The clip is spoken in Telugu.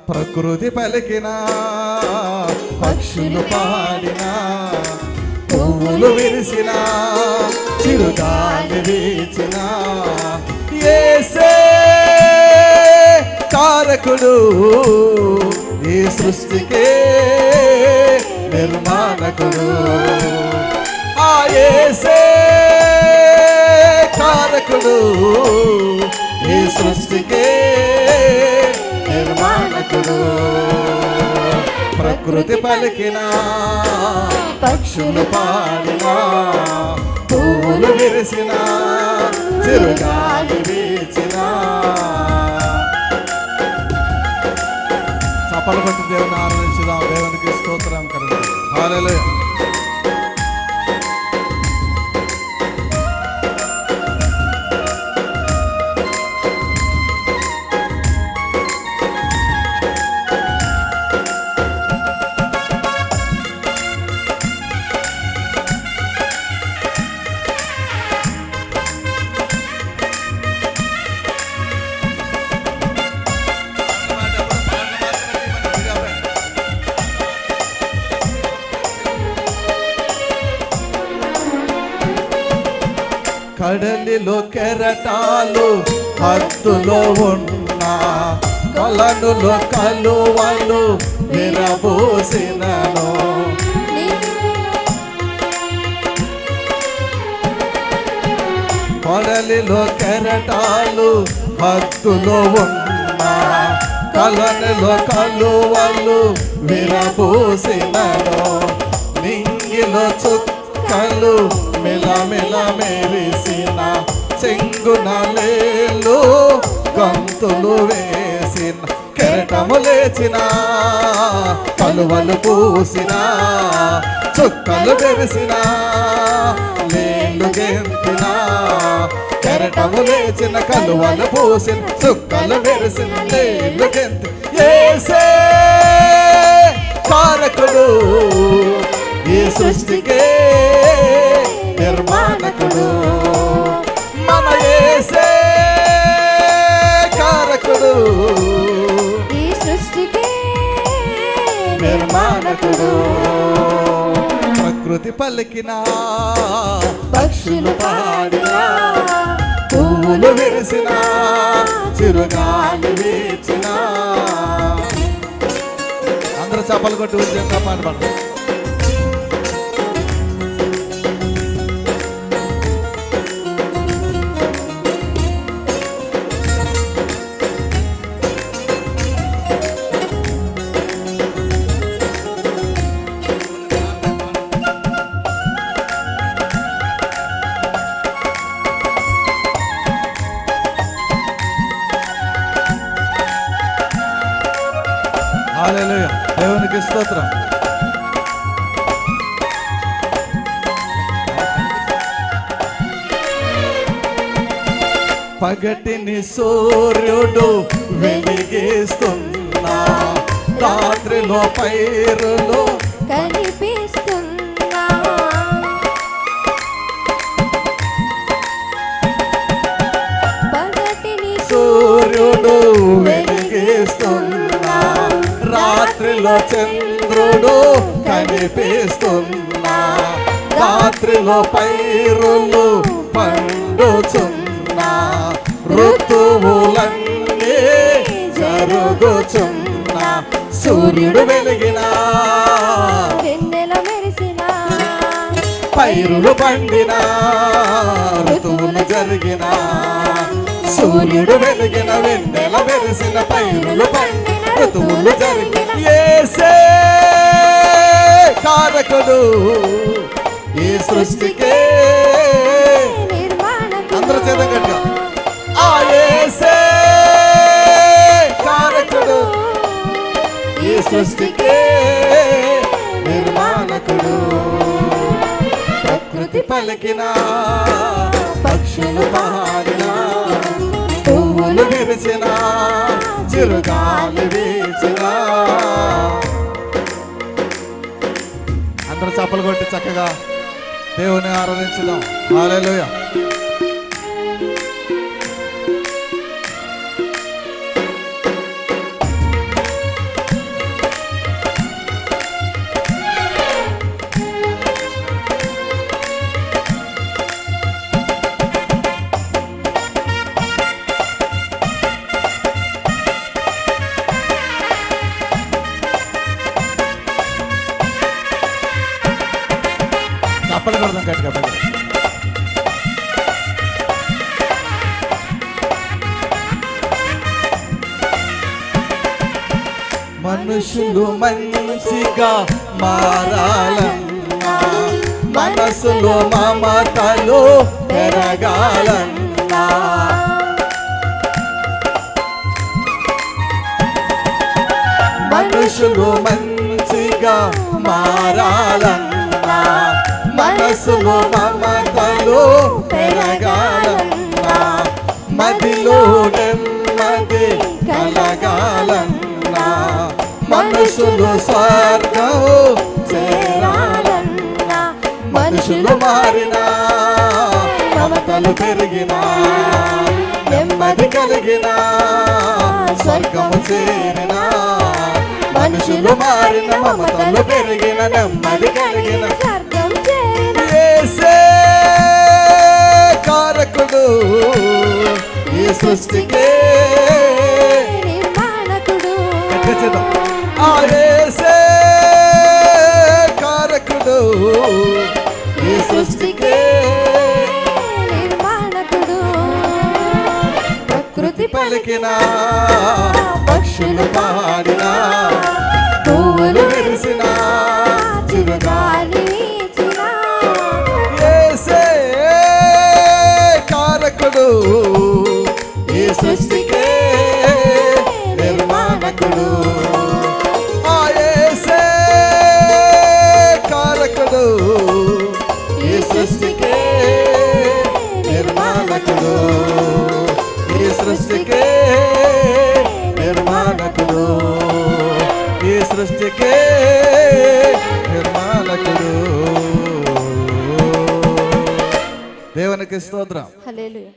ప్రకృతి పలికిన, పక్షులు పాడిన, పువ్వులు విరిసిన, చిరుగాలి వీచిన, యేసే కారకుడు ఈ సృష్టికే నిర్మాణకుడు. ఆ యేసే కారకుడు ఈ సృష్టికే నిర్మాణకుడు. ప్రకృతి పలికిన, పక్షులు పాడిన, పువ్వులు విరిసిన, చిరుగాలి వీచిన. చప్పలు కొట్టి దేవుని ఆరాధించుదాం. దేవునికి స్తోత్రం కలుగుతుంది. హల్లెలూయా. కడలిలో కెరటాలు హద్దులో ఉన్న, కొలనులో కలువలు విరబోసినను. కడలిలో కెరటాలు హద్దులో ఉన్న, కొలనులో కలువలు విరబోసినను. నింగిలో చుక్కలు మిలమిల మెరిసిన, చెంగునలేలు గంతులు వేసిన, కెరటము లేచిన, కలువలు పూసిన, చుక్కలు మెరిసిన, లేళ్ళు గెంతిన, కెరటము లేచిన, కలువలు పూసిన, చుక్కలు మెరిసిన, లేళ్ళు గెంతి. యేసే కారకుడు ఈ సృష్టికే నిర్మాణకుడు. మన యేసే కారకుడు ఈ సృష్టికే నిర్మాణకుడు. ప్రకృతి పలికిన, పక్షులు పాడిన, పువ్వులు విరిసిన, చిరుగాలి వీచిన. అందరూ చప్పలు కొట్టి ఉద్యోగంగా పాడబడతారు. హల్లెలూయా. దేవునికి స్తోత్రం. పగటిని సూర్యుడు వెలిగిస్తున్నా, రాత్రిలో పైరులు కనిపిస్తున్నా. పగటిని సూర్యుడు వెలిగిస్తున్నా, రాత్రిలో చంద్రుడు కనిపిస్తున్నా, రాత్రిలో పైరులు పండుచున్నా, ఋతువులన్నీ జరుగుచున్నా, సూర్యుడు వెలిగిన, వెన్నెల మెరిసిన, పైరులు పండిన, ఋతువులు జరిగిన, సూర్యుడు వెలిగిన, వెన్నెల మెరిసిన, పైరులు పండిన, ఋతువులు జరిగిన. యేసే కారకుడు ఈ సృష్టికే నిర్మాణకుడు. అందరూ చేతగట్టిగా ఆ యేసే కారకుడు ఈ సృష్టికే నిర్మాణకుడు. ప్రకృతి పలికిన, పక్షులు పాడిన, పువ్వులు విరిచిన, చిరుగాలి వీచిన. అందరూ చప్పలు కొట్టి చక్కగా దేవుని ఆరాధించుదాం. హల్లెలూయా. చప్పలు కొడదాం గట్టిగా పైకి. మనుషులు మంచిగా మారాలన్నా, మనసులో మమతలు పెరగాలన్నా, మనుషులు మంచిగా మారాలన్నా, మనసులో మమతలు పెరగాలన్నా, మదిలో నెమ్మది కలగాలన్నా, మనుషులు స్వర్గం చేరాలన్నా, మనుషులు మారినా మమతలు పెరిగినా నెమ్మది కలిగిన స్వర్గము చేరినా, మనుషులు మారిన మమతలు పెరిగిన నెమ్మది కలిగిన స్వర్గం చేరిన యేసే కారకుడు ఈ సృష్టికే నిర్మాణకుడు. ఆ యేసే కారకుడు ఈ సృష్టికే నిర్మాణకుడు. ప్రకృతి పలికిన పక్షులు పాడినా పువ్వులు విరిసిన చిరుగాలి వీచిన యేసే కారకుడు ఈ సృష్టికే నిర్మాణకుడు. ఆ యేసే కారకుడు ఈ సృష్టికే నిర్మాణకుడు, ఈ సృష్టికే నిర్మాణకుడు, ఈ సృష్టికే నిర్మాణకుడు. దేవునికి స్తోత్రం. హల్లెలూయా.